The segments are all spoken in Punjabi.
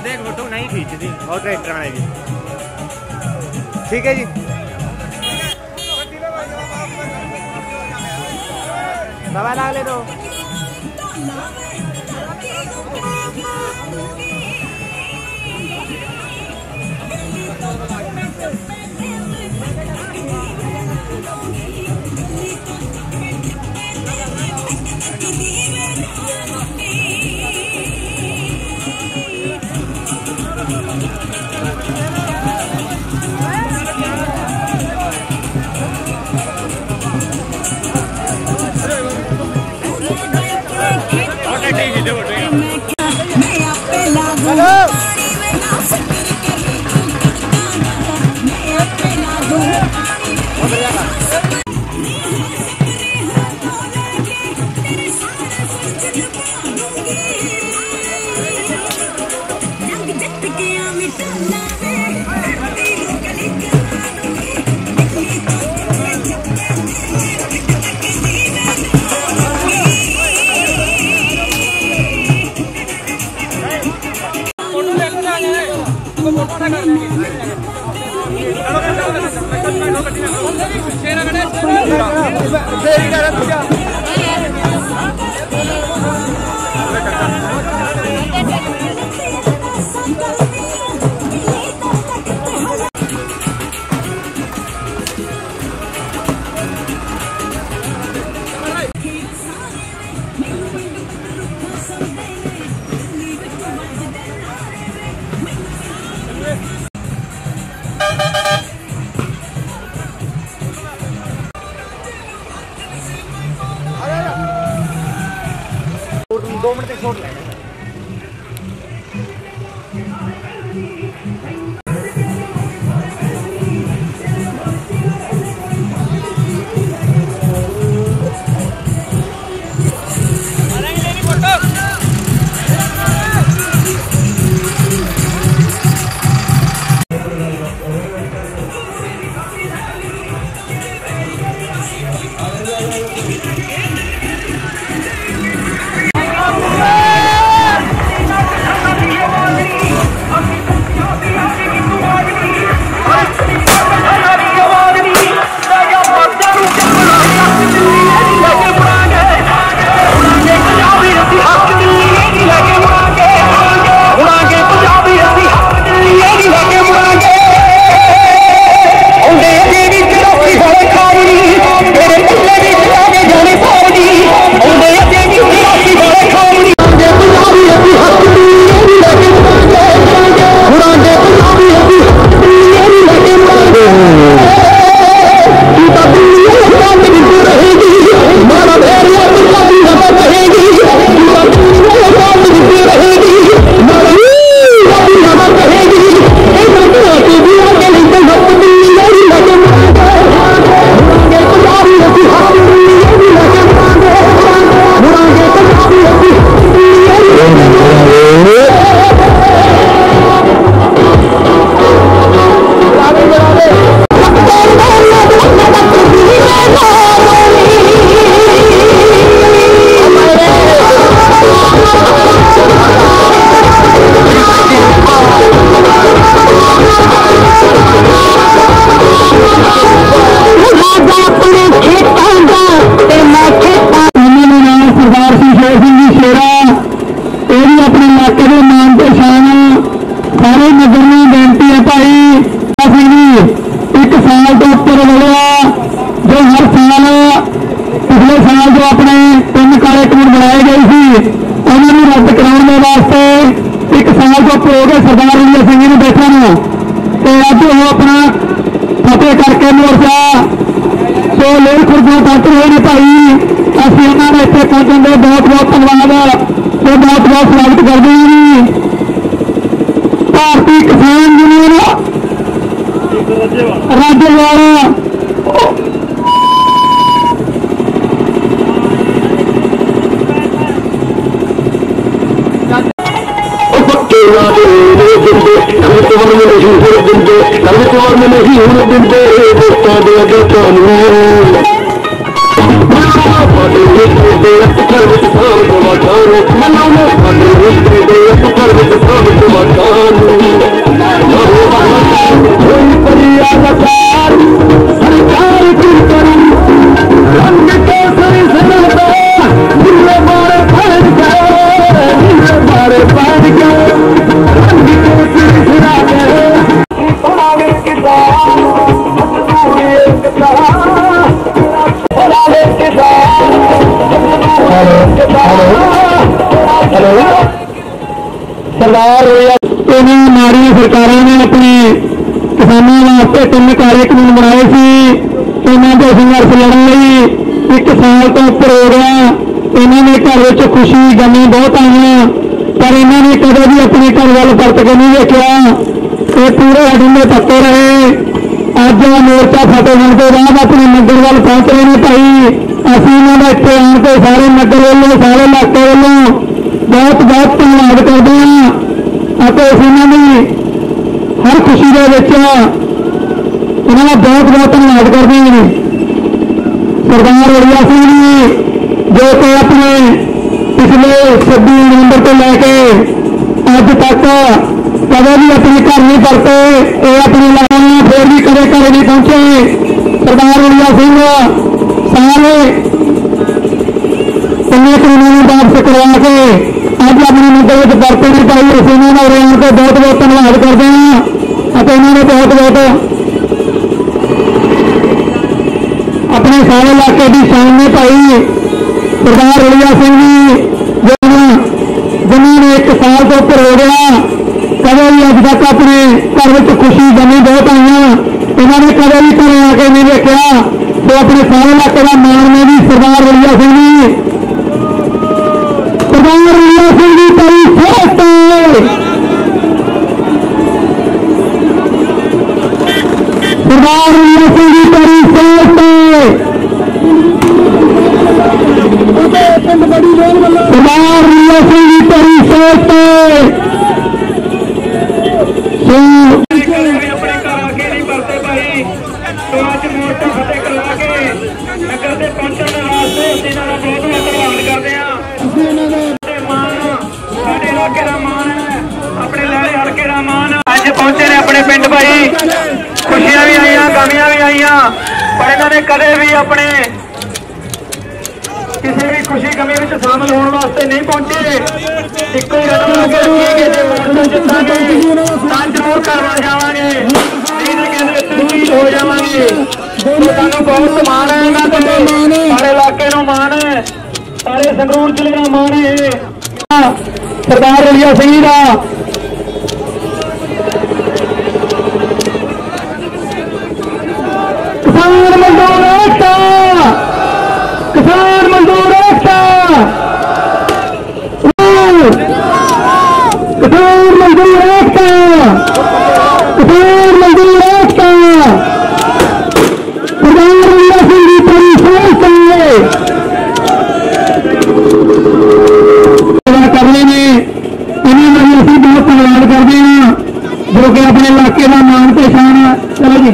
देख फोटो नहीं खींचती और ट्रैक्टर आएगी। ठीक है जी, दवा ला ले दो। दो मिनट तक छोड़ लेंगे। कार्यक्रम बनाए गए थे उन्होंने रद्द कराने वास्ते एक साल तो उपर हो गए सरदार रलिया सिंह जी बैठे ने अज वो अपना फतेह करके मोर्चा सो लोग खुर्दों पहुंच रहे हैं भाई असं उन्होंने इतने पहुंचने का बहुत बहुत धन्यवाद तो बहुत बहुत स्वागत करते हैं भारतीय किसान यूनियन राज्यवाला सरदार माड़ी सरकारों ने अपने किसानों वास्ते 3 कार्यक्रम बनाए थे इन्होंने संघर्ष लड़ने एक साल तो उपर हो गया इन्होंने घर खुशी गमी बहुत आई पर इन्होंने कदे भी अपने घर वाल परत के नहीं देखा ये पूरे अडंगे पक्के रहे अज मोर्चा फतेह होने के बाद अपने नगर वाल पहुंच रहे हैं भाई असं इन्होंने इतने आने सारे नगर वालों सारे इलाके वालों बहुत बहुत धन्यवाद करते हैं इन्होंने हर खुशी के इन्होंने बहुत बहुत धन्यवाद करते हैं सरदार रलिया सिंह जी जो कि अपने पिछले 26 नवंबर को लैके अज तक कदे भी अपने घर नहीं करते ये अपनी लाने फिर भी कदे घर नहीं पहुंचे सरदार रलिया सिंह सारे कानून वापस करवा के अज अपने नगर में बरते नहीं पाई उस इन्होंने को बहुत बहुत धन्यवाद करते हैं इन्होंने बहुत बहुत अपने सारे इलाके की शान ने पाई सरदार रलिया सिंह जी जिन्होंने 1 साल तो उपर हो गया कदे भी अज तक अपने घर में खुशी गमी बहुत आई इन्होंने कदे भी घर आके नहीं देखा तो अपने सारे इलाके का मान ने भी सरदार रलिया सिंह जी सरदार रलिया सिंह जी कई सोचते सरदार रलिया सिंह जी कई सोचते सरदार रलिया सिंह जी कई सोचते अपने घर आके नहीं भरते भाई तो अज मोर्चा फतेह करवा के नगर से पहुंचने वास्ते इन्हों का बहुत बहुत धन्यवाद करते हैं साडे इलाके का मान है अपने लहरे हल्के का मान अज पहुंचे ने अपने पिंड भाई खुशियां भी आई गमियां भी आई पर इन्होंने कदे भी अपने किसी भी खुशी गमी में शामिल होने वास्ते नहीं पहुंचे एक ही जरूर करवा जावांगे हो जावांगे सानू बहुत मान है सारे इलाके नूं मान है सारे संगरूर जिले का मान है सरदार रलिया सिंह का किसान मजदूर एकता किसान मजदूर एकता किसान मजदूर एकता किसान मजदूर एकता सरदार रलिया सिंह जी पूरी सोच चाहिए करने में इन्होंने भी असं बहुत धन्यवाद करते हैं जो कि अपने इलाके का मान पहचान है चलो जी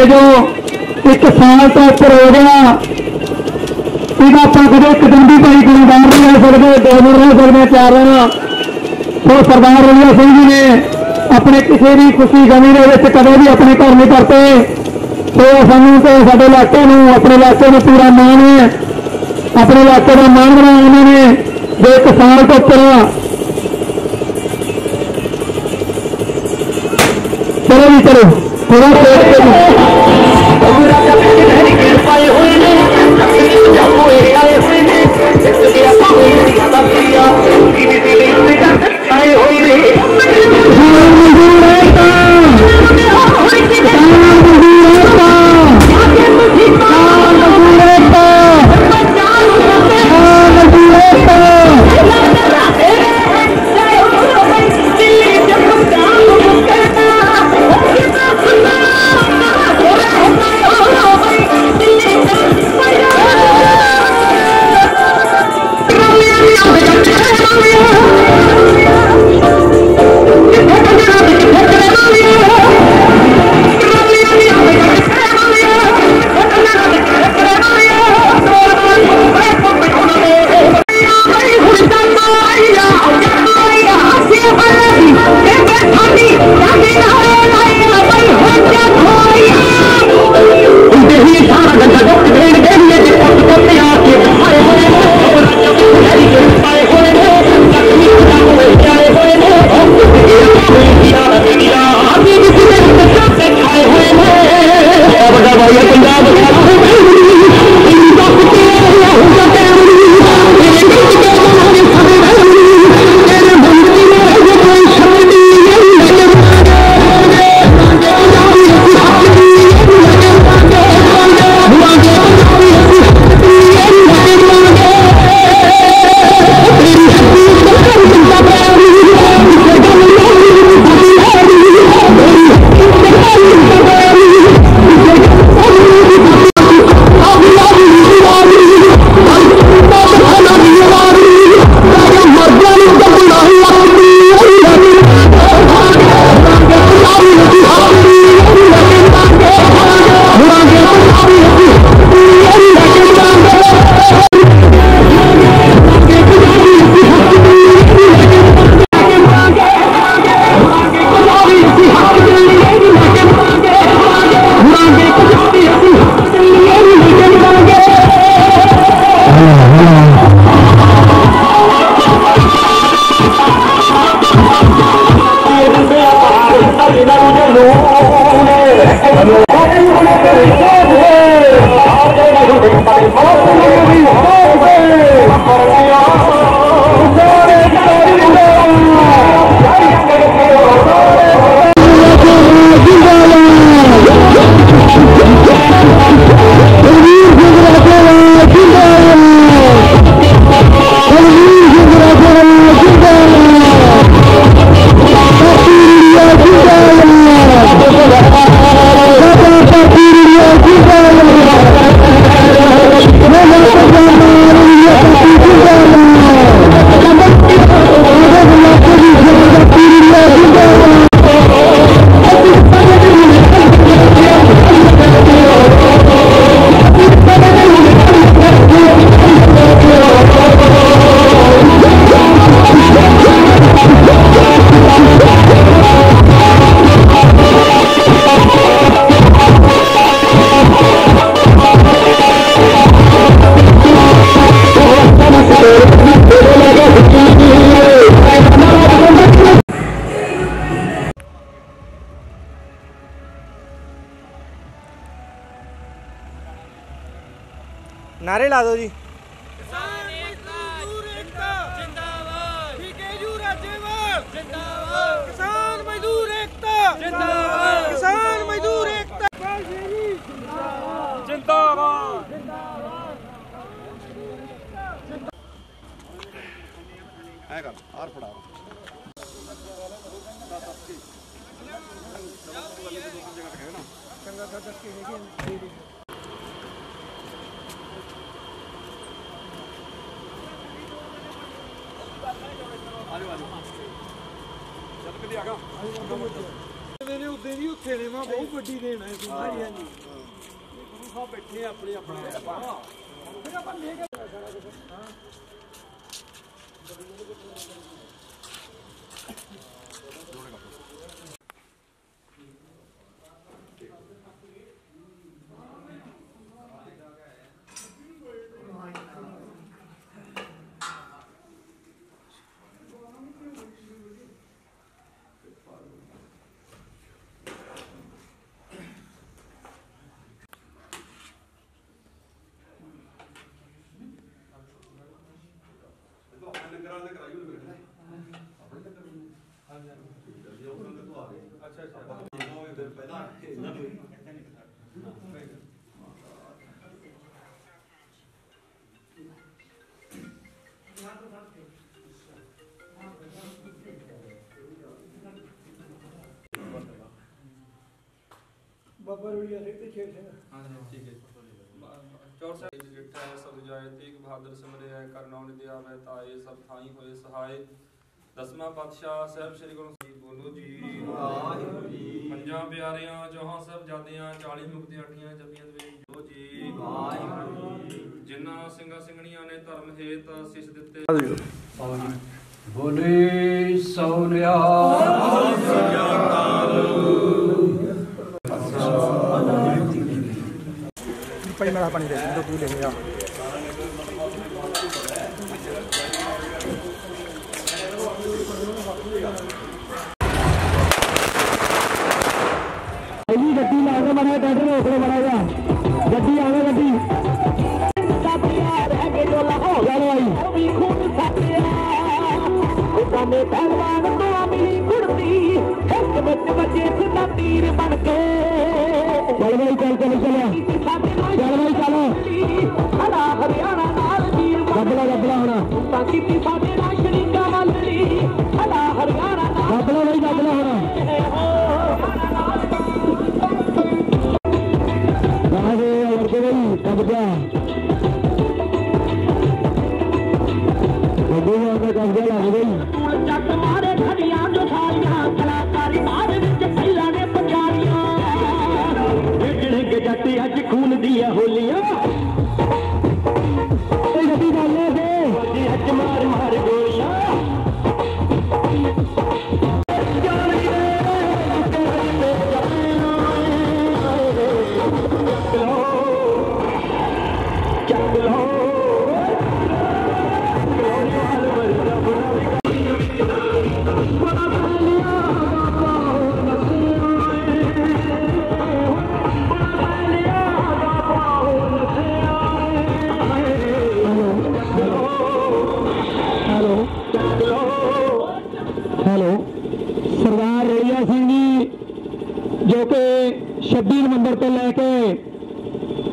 जो 1 साल तो उपर हो गया यह आप कदे एक दिन भी भाई कोई बाहर नहीं रह सकते 2 दिन रह सकते 4 दिन तो सरदार रलिया सिंह जी ने अपने किसी भी खुशी गमी के कदे भी अपने घर नहीं करते तो सानू तो साडे इलाके में अपने इलाके में पूरा मान है अपने इलाके का मान बनाया उन्होंने जो 1 साल तो उपर चलो जी चलो थोड़ा नारे ला दो जी। किसान मजदूर एकता जिंदाबाद, ठेकेजू राज्यवाद जिंदाबाद, किसान मजदूर एकता जिंदाबाद, किसान मजदूर एकता जिंदाबाद, मेरे उदे दी उत्थे ने मां बहुत बड़ी देन है। हाँ जी हाँ जी गुरु साहब बैठे अपने अपने ਬਾਬਾ ਰੋੜੀਆ ਸਿੰਘ ਤੇ ਸ਼ੇਰ ਸਿੰਘ। ठीक है। चौर साहिब जिठा है सब जाए तेग बहादुर सिमरे है करनौ निधि आवे ताए सब थाई होए सहाय। दसवां पातशाह साहब श्री गुरु ਸਾਹਿਬ ਬੋਲੋ ਜੀ ਵਾਹਿਗੁਰੂ ਜੀ। ਪੰਜਾਂ ਪਿਆਰਿਆਂ ਚੌਹਾਂ ਸਾਹਿਬਜ਼ਾਦਿਆਂ 40 ਮੁਕਤੀਆਂ ਅੱਠੀਆਂ ਜਪੀਆਂ ਦੇ ਜੋ ਜੀ ਵਾਹਿਗੁਰੂ ਜੀ। ਜਿਨ੍ਹਾਂ ਸਿੰਘਾਂ ਸਿੰਘਣੀਆਂ ਨੇ ਧਰਮ ਹੇਤ ਸਿਸ ਦਿੱਤੇ ਬੋਲੇ ਸੋਨਿਆ ਭਾਈ ਮੇਰਾ ਪਾਣੀ ਦੇ ਦੋ ਤੂੰ ਲੈ ਜਾ। ਗੱਡੀ ਲਾ ਕੇ ਬੜਾ ਡਰ ਰੋਕ ਲੋ ਬੜਾ ਜਾ ਗੱਡੀ ਆਵੇ ਗੱਡੀ ਰਹਿ ਕੇ ਜੋ ਲਾਹੌਰ ਚਲੋ ਆਈ ਉਹ ਵੀ ਖੂਨ ਸਾਥਿਆ ਉਸਾਨੇ ਪਹਿਲਵਾਨ ਤੋਂ ਮਿਲੀ ਕੁੜਤੀ ਇੱਕ ਵਿੱਚ ਬੱਜੇ ਸਿੱਧਾ ਤੀਰ ਬਣ ਕੇ ਚੱਲ ਬਈ ਚੱਲ ਚੱਲ ਚੱਲਿਆ ਚੱਲ ਬਈ ਚੱਲ ਹਲਾ ਹਰਿਆਣਾ ਨਾਲ ਵੀਰ ਗੱਬਲਾ ਗੱਬਲਾ ਹੋਣਾ ਤਾਂ ਕੀਤੀ ਸਾਡੇ ਨਾਲ ਸ਼ਰੀਕਾ ਮੱਲੀ ਹਲਾ ਹਰਿਆਣਾ ਨਾਲ ਗੱਬਲਾ ਬਈ ਗੱਬਲਾ ਹੋਣਾ कब्जा कब्जा लग गई जट मारे खड़िया जो सारिया कलाकारी मारे विच पहला ने पचारिया गिड़ग जट अज खून दिया होलिया गड्डी डाले से अज मार मार गोलियां सरदार रेड़िया सिंह जी जो कि 26 नवंबर तो लैके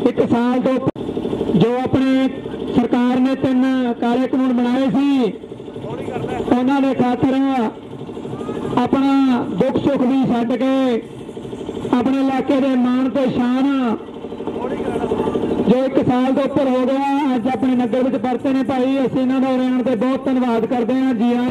1 साल तो जो अपने सरकार ने 3 काले कानून बनाए सी उन्होंने खातर अपना दुख सुख भी छड्ड के अपने इलाके के मान ते शान जो 1 साल तो उपर हो गया अज अपने नगर में परते ने भाई असीं इन्हां दा रहण ते बहुत धन्नवाद करते हैं जी हाँ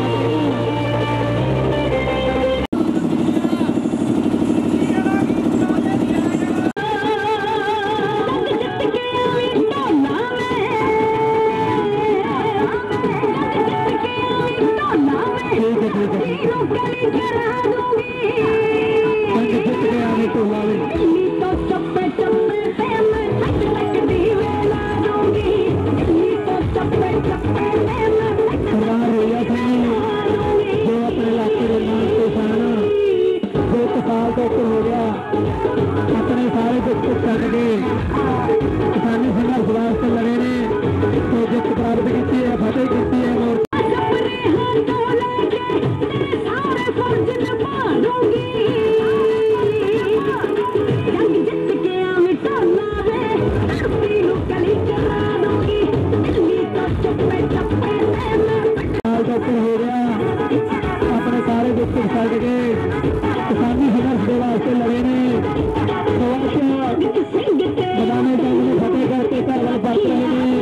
अपने सारे दुख छड्ड के किसानी संघर्ष वास्ते लड़े ने तो जित प्राप्त की है फतेह की है और हो गया अपने सारे दुख छड्ड के किसानी संघर्ष के वास्ते लड़े ने मैदान जंग में फतेह करके घर बरत रहे हैं।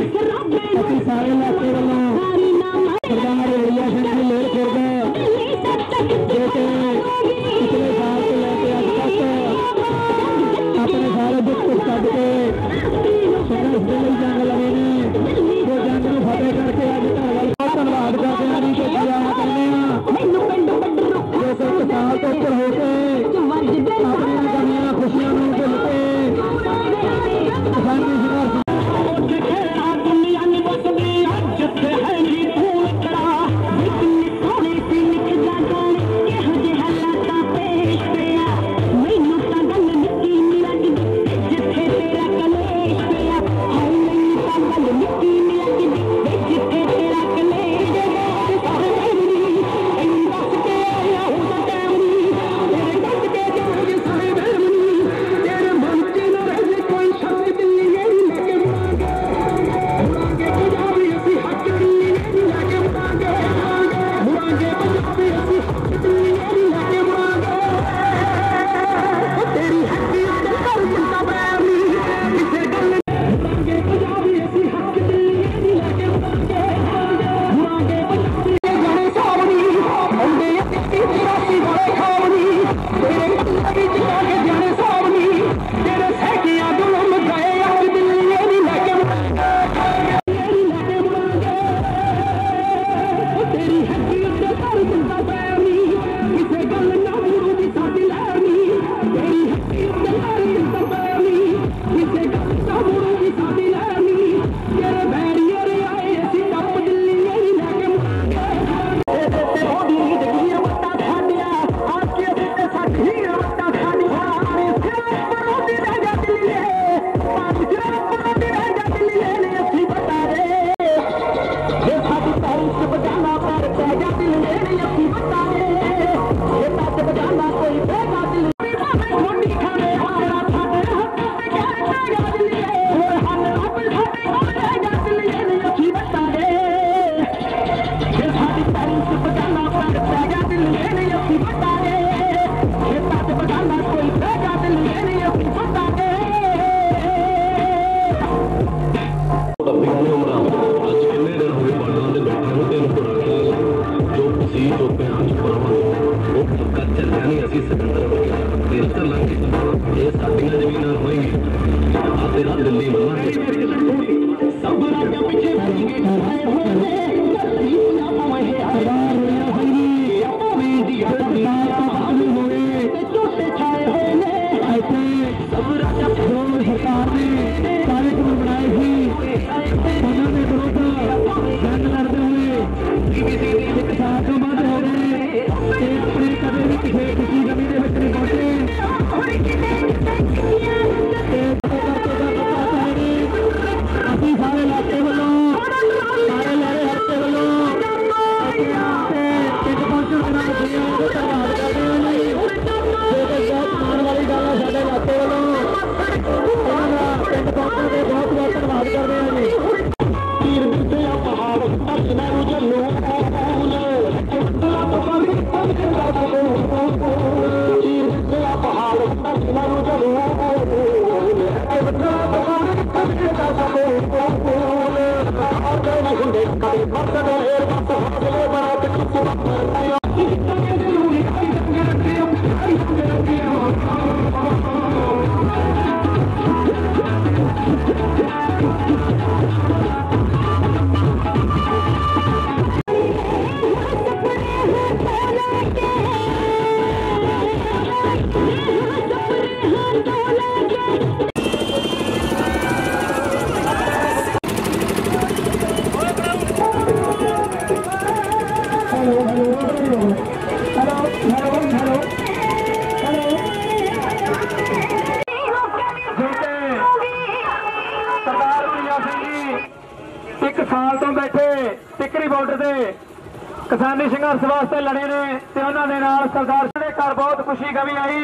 किसानी संघर्ष वास्ते लड़े ने ते उन्होंने नाल सरदार दे घर बहुत खुशी कमी आई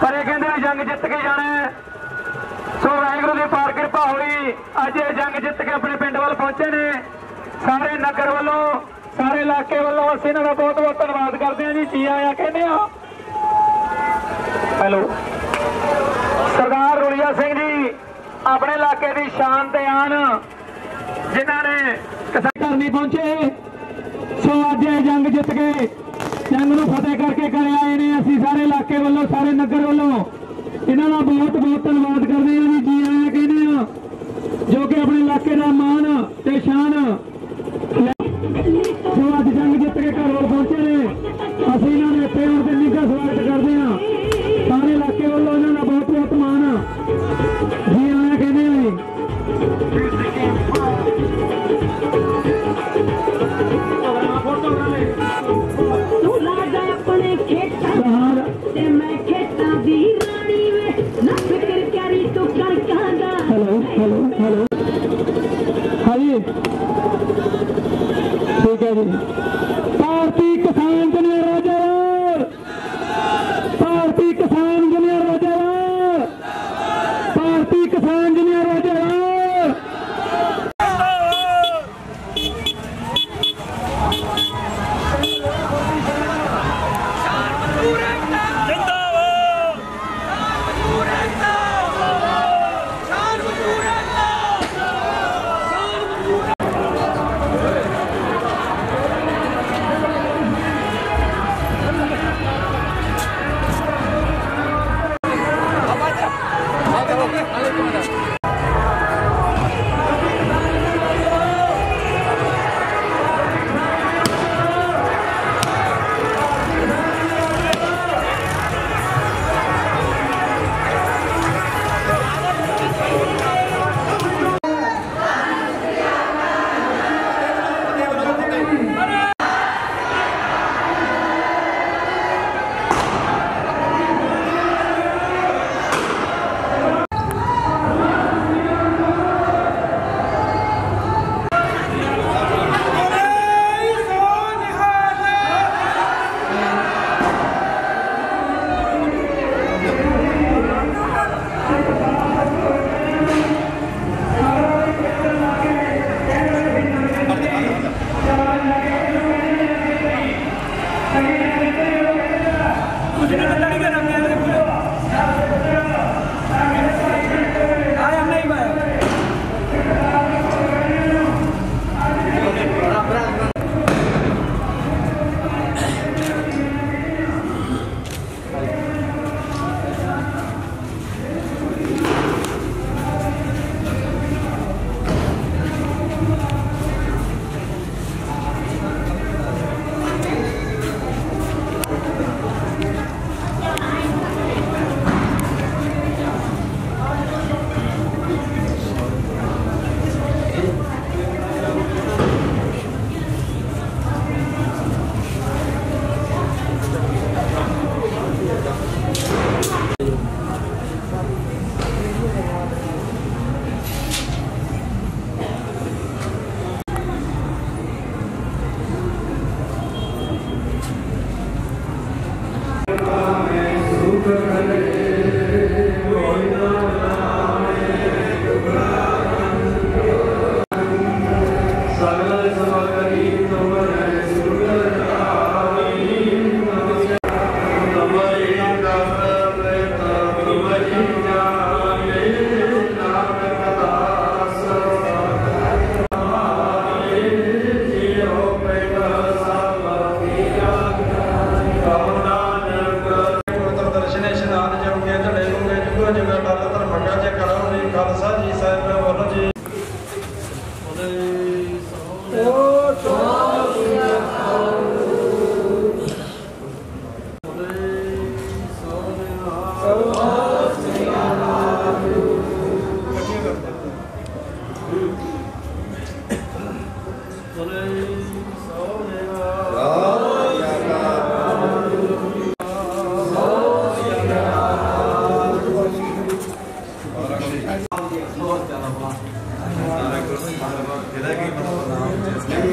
पर ये कहते जंग जित के जाना है। सो वाहिगुरू की पार कृपा हुई अज ये जंग जित के अपने पिंड वाल पहुंचे ने। सारे नगर वालों सारे इलाके वालों असीं इन्हां दा बहुत बहुत धन्नवाद करते हैं जी। जी आया कहने हेलो सरदार रुलिया सिंह जी अपने इलाके की शान ते आन जिन्हां ने घर नहीं पहुंचे। सो अज जंग जित के जंग नूं फतेह करके घरे आए ने। असीं सारे इलाके वालों सारे नगर वालों इन्हां दा बहुत बहुत धन्नवाद करते हैं जी। जी आया कहने जो कि अपने इलाके का मान ते शान। सो अज जंग जित के घर पहुंचे ने असीं इन्हां दे इत्थे आउण ते निੱਘਾ स्वागत करते हैं। सारे इलाके वालों इन्हां दा बहुत बहुत मान। जी आया कहने ठीक है जी। भारतीय किसान यूनियन राजावाल, भारतीय किसान यूनियन राजावाल, भारतीय किसान यूनियन राजावाल।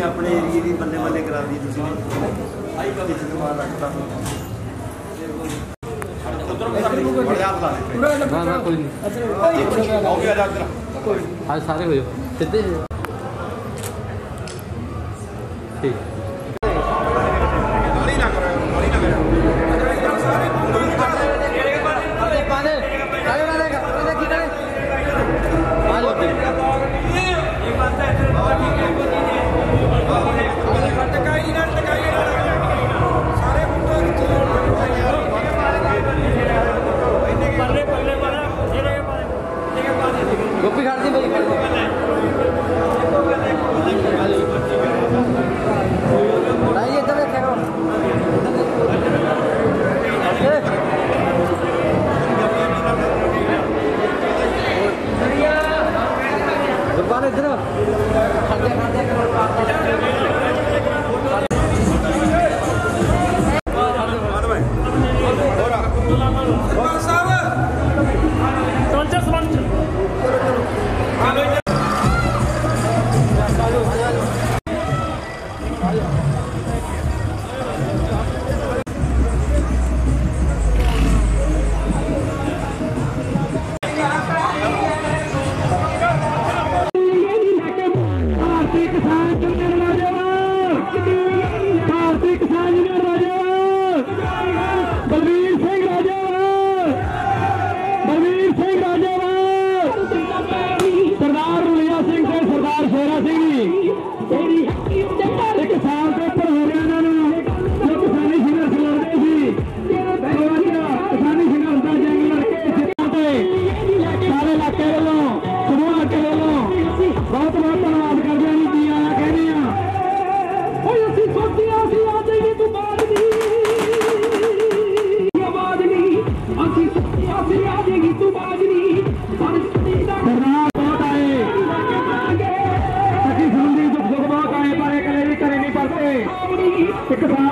अपने एरिए की बल्ले बल्ले करा दी कोई नहीं आज सारे हो जाओ सीधे ठीक गोपी खा दी भाई इधर देखो दुकान इधर एक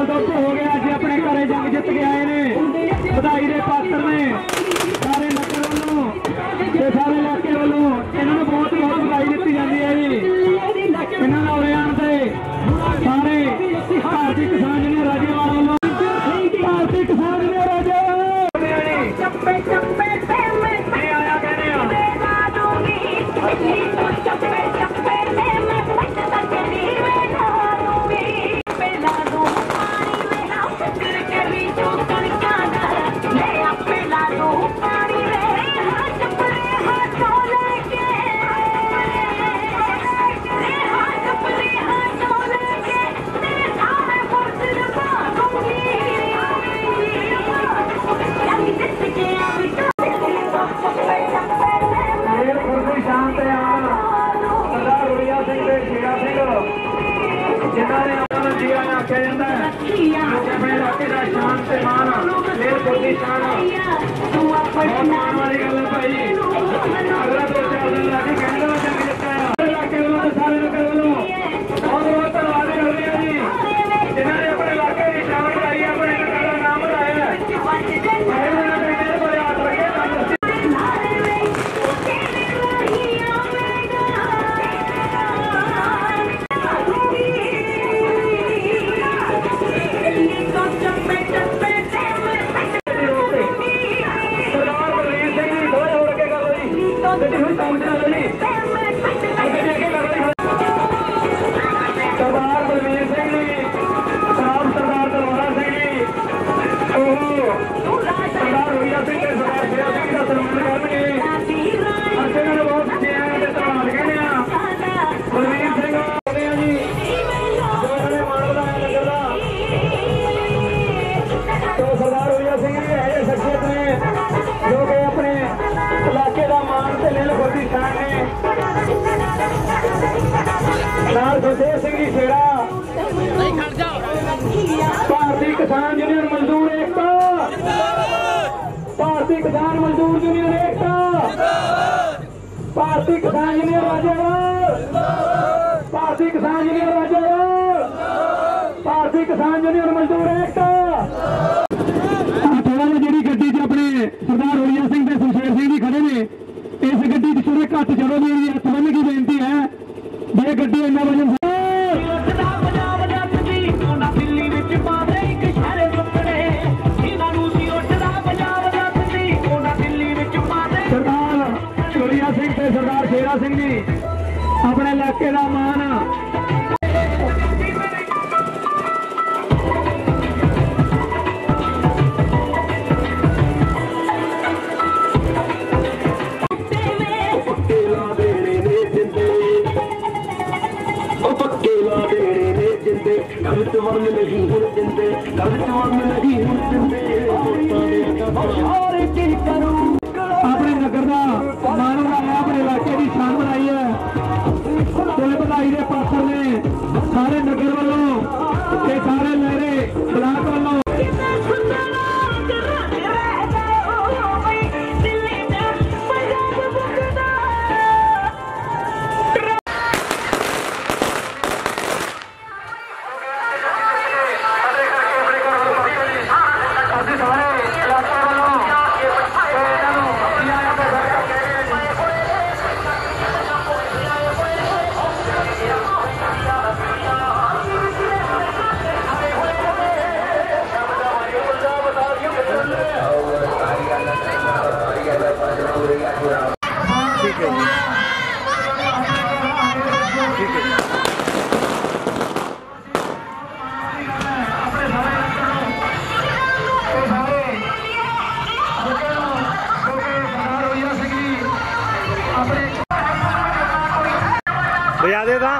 साल तो हो गया जी अपने घर जंग जित के आए ने बधाई के पात्र ने सारे नगर वालों सारे इलाके वालों इन्होंने बहुत बहुत बधाई दी जाती है जी इन्होंने उरे आने से सारे भारतीय किसान यूनियन राज्यवाल वालों भारतीय किसान यूनियन भारतीय किसान यूनियन मजदूर एकता भारतीय किसान मजदूर यूनियन एकता, भारतीय किसान यूनियन राज्यवाल, भारतीय किसान यूनियन राज्यवाल, भारतीय किसान यूनियन मजदूर एकता। थोड़ा जी गड्डी च अपने सरदार होलिया सिंह ते सुशेर सिंह जी खड़े ने, इस गड्डी च थोड़े घट चढ़ो जी, हथ बन की बेनती है जे गड्डी इन्ना वजन सरदार शेरा सिंह जी अपने इलाके का मान अपने नगर का मान बनाया, अपने इलाके की शान बनाई है। बधाई के पात्र ने सारे नगर वालों ते सारे लहरे ब्लाक वालों बजा देगा।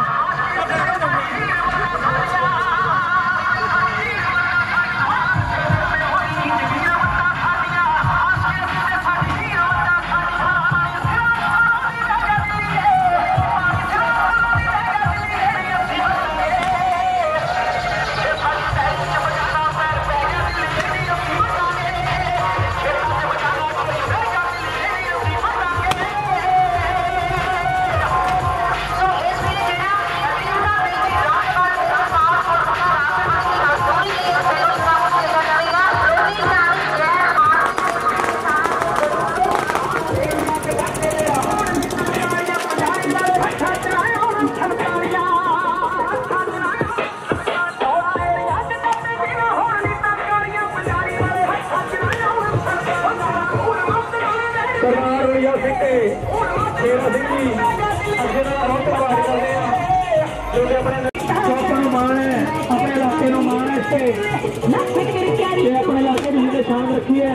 अपने इलाके की जिन्हें शान रखी है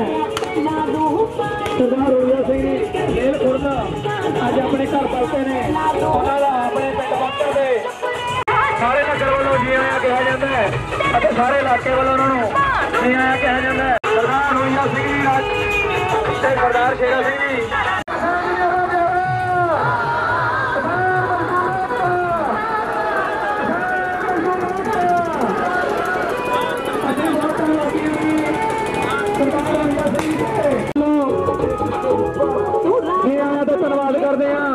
सरदार होलिया सिंह जेल खुरना अज अपने घर पलते ने अपने पिंड वाटर के सारे नगर वालों जी आया कहा जाता है, सारे इलाके वालों उन्होंने जी आया कहा जाता है। सरदार होलिया सिंह सरदार शेरा सिंह जी धन्यवाद करते हैं।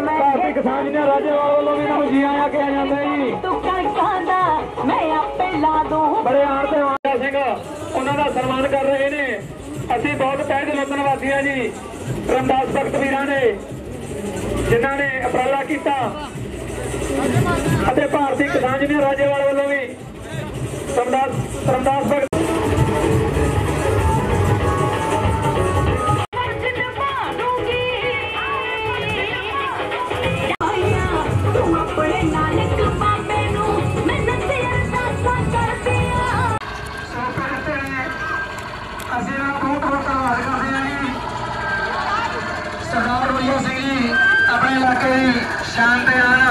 भारतीय किसान यूनियन राज्यवाल वालों भी जी आया कहा जाता है जी। बड़े आन ते मान सिंह उन्होंने सन्मान कर रहे हैं। असी बहुत तहे दिलों धन्यवादी हैं जी रमदास भगत वीरां ने जिन्होंने उपराला किया। भारतीय किसान यूनियन राज्यवाल वालों भी रमदास भगत सरदार होलिया सिंह जी अपने इलाके की शान ते आन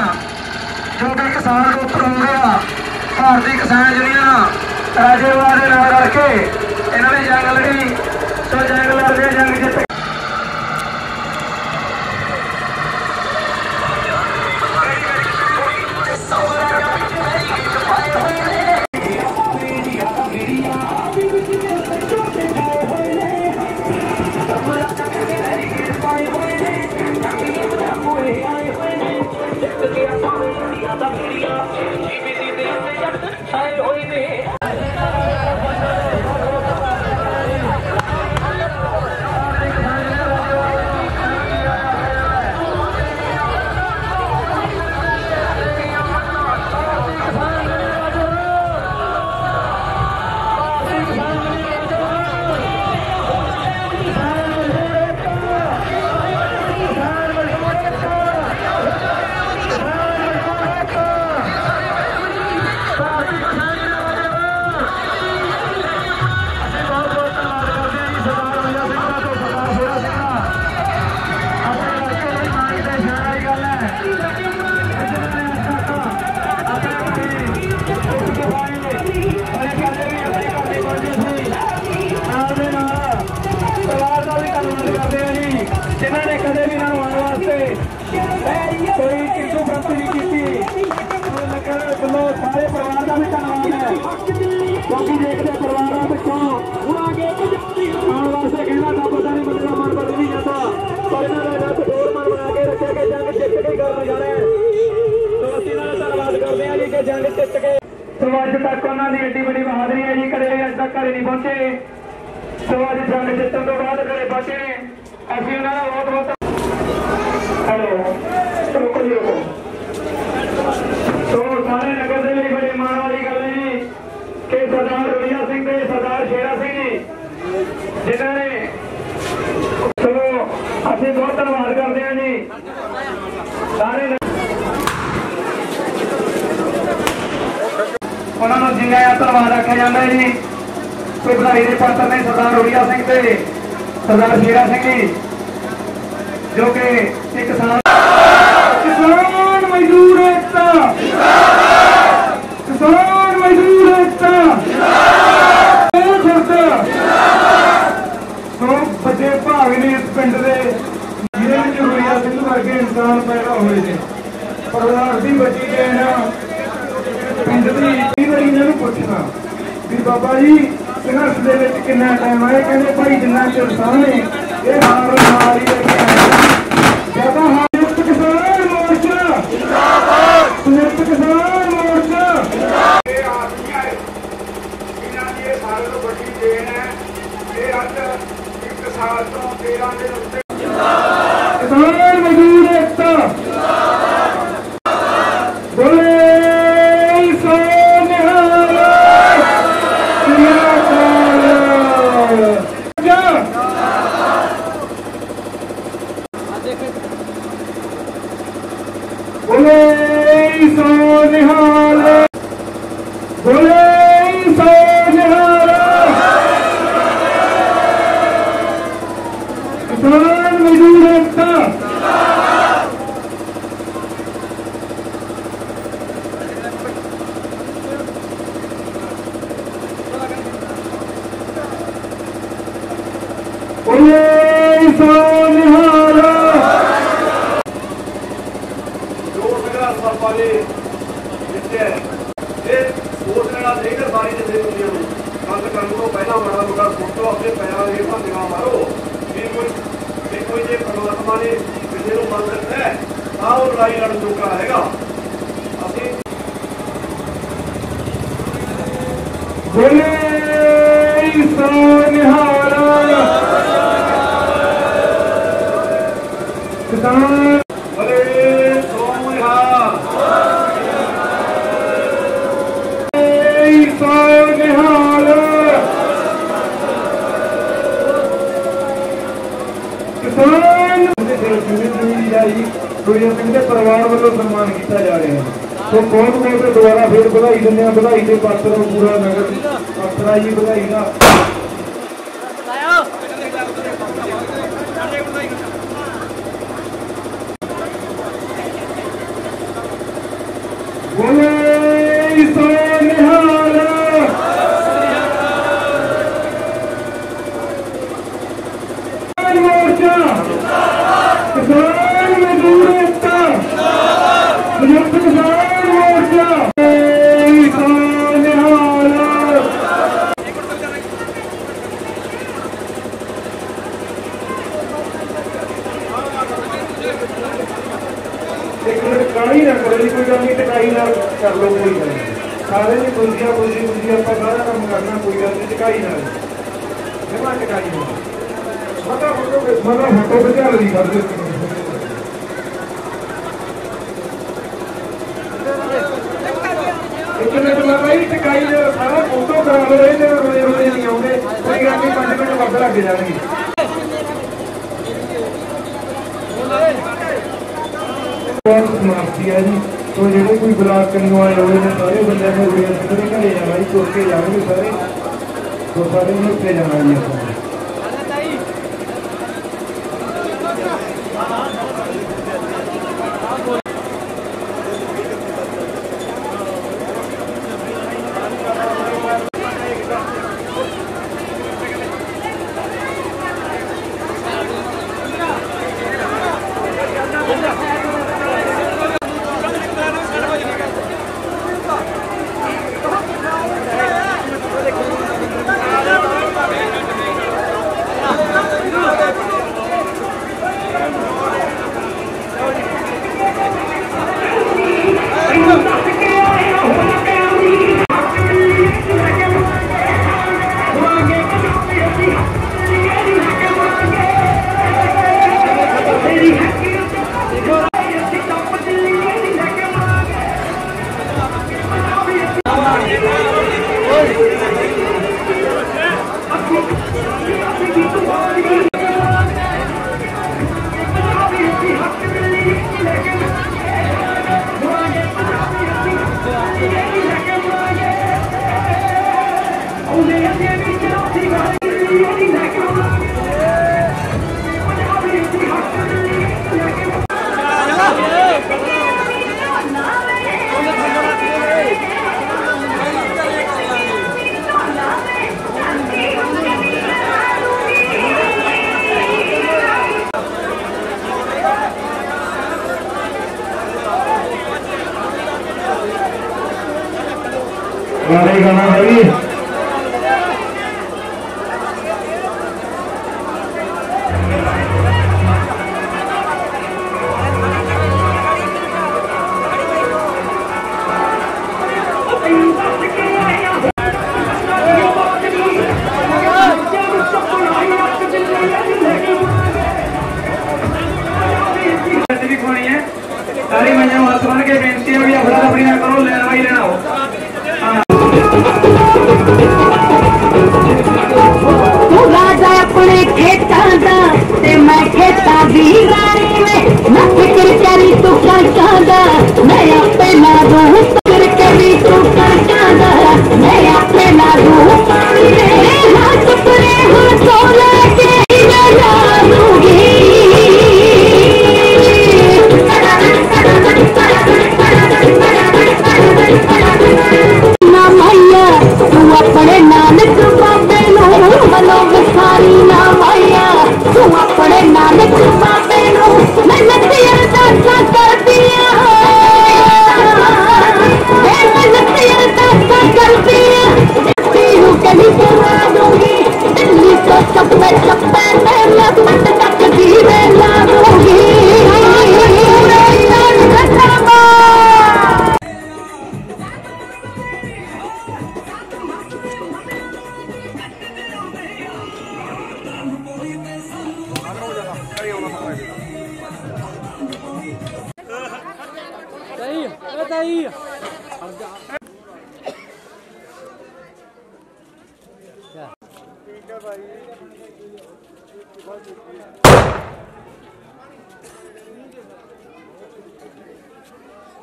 जो कि किसान को उपर हो गया। भारतीय किसान यूनियन राज्यवाल के नाम रखे इन्होंने जंग लड़ी, तो जंग लड़ते जंग जित ਧੰਨਵਾਦ ਕਰਦੇ ਹਾਂ ਜੀ ਜਿਨ੍ਹਾਂ ਨੇ ਕਦੇ ਵੀ ਇਹਨਾਂ ਨੂੰ ਆਉਣ ਵਾਸਤੇ ਕੋਈ ਕਿੰਤੂ ਪ੍ਰੰਤੂ ਨਹੀਂ ਕੀਤੀ। ਨਗਰ ਵੱਲੋਂ ਸਾਰੇ ਪਰਿਵਾਰ ਦਾ ਵੀ ਧੰਨਵਾਦ ਹੈ ਕਿਉਂਕਿ ਦੇਖਦੇ ਪਰਿਵਾਰਾਂ ਪਿੱਛੋਂ ਆਉਣ ਵਾਸਤੇ ਕਹਿੰਦਾ ਤਾਂ ਪਤਾ ਨਹੀਂ ਬੰਦੇ ਦਾ ਮਨ ਬਦਲ ਨਹੀਂ ਜਾਂਦਾ ਪਰ ਇਹਨਾਂ ਦਾ ਰੱਬ ਹੋਰ ਮਨ ਬਣਾ ਕੇ ਰੱਖਿਆ ਕਿ ਜੰਗ ਜਿੱਤ ਕੇ ਕਰਨ ਜਾਣਾ ਹੈ। ਸੋ ਅਸੀਂ ਇਹਨਾਂ ਦਾ ਧੰਨਵਾਦ ਕਰਦੇ ਹਾਂ ਜੀ ਕਿ ਜੰਗ ਜਿੱਤ ਕੇ ਸੋ ਅੱਜ ਤੱਕ ਉਹਨਾਂ ਦੀ ਏਡੀ ਵੱਡੀ ਬਹਾਦਰੀ ਹੈ ਜੀ ਕਦੇ ਅੱਜ ਤੱਕ ਘਰੇ ਨਹੀਂ ਪਹੁੰਚੇ। ਸੋ ਅੱਜ ਜੰਗ ਜਿੱਤਣ ਤੋਂ ਬਾਅਦ ਘਰੇ ਪਹੁੰਚੇ ਨੇ ਅਸੀਂ ਉਹਨਾਂ ਦਾ ਬਹੁਤ ਬਹੁਤ ਹੈਲੋ ਰੁਕੋ ਜੀ ਰੁਕੋ। ਸੋ ਸਾਰੇ ਨਗਰ ਦੇ ਲਈ ਬੜੀ ਮਾਣ ਵਾਲੀ ਗੱਲ ਹੈ ਜੀ ਕਿ ਸਰਦਾਰ ਰਵੀਆ ਸਿੰਘ ਤੇ ਸਰਦਾਰ ਸ਼ੇਰਾ ਸਿੰਘ ਜੀ ਜਿਨ੍ਹਾਂ ਨੇ ਚਲੋ ਅਸੀਂ ਬਹੁਤ ਧੰਨਵਾਦ ਕਰਦੇ ਹਾਂ ਜੀ ਸਾਰੇ ਉਹਨਾਂ ਨੂੰ ਜਿੰਨਾ ਧੰਨਵਾਦ ਆਖਿਆ ਜਾਂਦਾ ਹੈ ਜੀ। ਕੋਈ ਵਧਾਈ ਦੇ ਪਾਤਰ ਨੇ ਸਰਦਾਰ ਰਵੀਆ ਸਿੰਘ ਤੇ ਸਰਦਾਰ ਸ਼ੇਰਾ ਸਿੰਘ ਜੀ ਜੋ ਕਿ ਇੱਕ ਕਿਸਾਨ ਮਜ਼ਦੂਰ ਏਕਤਾ ਕਿਸਾਨ ਮਜ਼ਦੂਰ ਏਕਤਾ ਸੋ ਵੱਡੇ ਭਾਗ ਨੇ ਇਸ ਪਿੰਡ ਦੇ ਜਿਹਦੇ ਵਿੱਚ ਰਵੀਆ ਸਿੰਘ ਵਰਗੇ ਇਨਸਾਨ ਪੈਦਾ ਹੋਏ ਨੇ। ਪਰਿਵਾਰ ਦੀ ਵੱਡੀ ਦੇਣ ਪਿੰਡ ਦੀ ਕਈ ਵਾਰੀ ਇਹਨਾਂ ਨੂੰ ਪੁੱਛਣਾ ਵੀ ਬਾਬਾ ਜੀ ਸੰਘਰਸ਼ ਦੇ ਵਿੱਚ ਕਿੰਨਾ ਟਾਈਮ ਆਇਆ ਕਹਿੰਦੇ ਭਾਈ ਜਿੰਨਾ ਚਿਰ ਸਾਹਮਣੇ ਇਹ ਹਾਰ ਮਾਰ ਹੀ ਲੈ ਕੇ ਆਏ ਜਦੋਂ ਸੰਯੁਕਤ ਕਿਸਾਨ ਮੋਰਚਾ ਜਿੰਦਾਬਾਦ ਸੰਯੁਕਤ ਕਿਸਾਨ ਮੋਰਚਾ ਇਹ ਆਦਮੀ ਆਏ ਇਹਨਾਂ ਦੀ ਇਹ ਸਾਰਿਆਂ ਤੋਂ ਵੱਡੀ ਦੇਣ ਹੈ। ਇਹ ਅੱਜ 1 ਸਾਲ ਤੋਂ 13 ਦਿਨ ਉੱਤੇ ਜਿੰਦਾਬਾਦ ਕਿਸਾਨ ਮਜ਼ਦੂਰ ਏਕਤਾ ਬੋਲੇ किसान मजदूर एकता वाले जितने सोचने चाहिए सारी जैसे दुनिया में गल करने को पहला माड़ा मोटा सोचो अपने पैरों के हिसाब निगाह मारो कोई जे परमात्मा ने किसी को मन रखता है ना वो लड़ाई लड़न जोगा रहेगा। परिवार वालों सम्मान किया जा रहा है तो बहुत बहुत दोबारा फिर बधाई देने बधाई के पात्र पूरा नगर पात्रा जी बधाई का ਟਿਕਾਈ ਨਾ ਕਰੋ ਜੀ ਕੋਈ ਗੱਲ ਨਹੀਂ ਟਿਕਾਈ ਨਾਲ ਕਰ ਲਓ ਕੋਈ ਗੱਲ ਨਹੀਂ ਸਾਰੇ ਦੀ ਪੁੰਜੀਆਂ ਆਪਾਂ ਸਾਰਾ ਕੰਮ ਕਰਨਾ ਕੋਈ ਗੱਲ ਨਹੀਂ ਟਿਕਾਈ ਨਾਲ ਜਮਾ ਟਿਕਾਈ ਨਾਲ ਮਤਲਬ ਫੋਟੋ ਬਚਾ ਲਈ ਕਰਦੇ ਇੱਕ ਮਿੰਟ ਮੈਂ ਭਾਈ ਟਿਕਾਈ ਦੇ ਸਾਰਾ ਫੋਟੋ ਕਰਾ ਲਓ ਇਹਦੇ ਰੋਏ ਨਹੀਂ ਆਉਂਦੇ ਕੋਈ ਗੱਲ ਨਹੀਂ 5 ਮਿੰਟ ਵੱਧ ਲੱਗ ਜਾਣਗੇ। समाप्ति है जी तो जो कोई ब्लाक करने वाले हुए हैं सारे बंदे ने घरे जाना जी तुर के जाएंगे सारे तो सारे उत्ते जाना जी गाना भाई। सारी मैया हाथ बन के बेनती है भी अफरा तफरी ना करो, लेना भाई लेना हो। तू राजा अपने खेतां दा ते मैं खेतां दी रानी में ना फिक्र करी तू करता दा मैं आपे ना दूं फिक्र करी तू करता दा मैं आपे ना दूं पानी में हाथ परे हाथों लेके मैं ला दूंगी ना मैया तू अपने नानक बाबे नू मनो विसारी ना मैया तू अपने नानक बाबे नू मेहनत अरदासा कर दिया मेहनत अरदासा कर दिया तेरू कभी करवा दूंगी दिल्ली को चप्पे चप्पे में मैं पट तक दीवे ला दूंगी